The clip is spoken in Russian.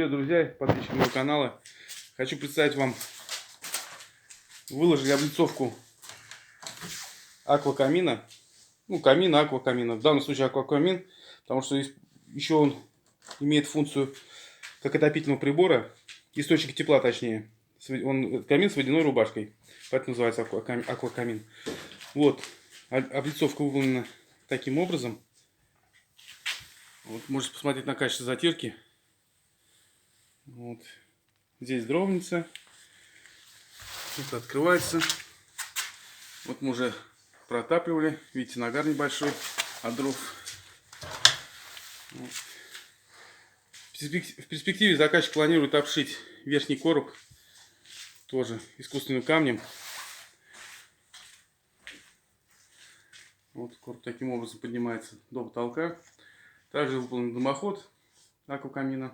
Привет, друзья, подписчики моего канала. Хочу представить вам, выложили облицовку аквакамина. Ну, камина, аквакамина. В данном случае аквакамин, потому что еще он имеет функцию как отопительного прибора, источник тепла точнее. Он камин с водяной рубашкой, поэтому называется аквакамин. Вот, облицовка выполнена таким образом. Вот, можете посмотреть на качество затирки. Вот. Здесь дровница. Это открывается. Вот мы уже протапливали. Видите, нагар небольшой от дров. Вот. В перспективе заказчик планирует обшить верхний короб тоже искусственным камнем. Вот короб таким образом поднимается до потолка. Также выполнен дымоход аквакамина.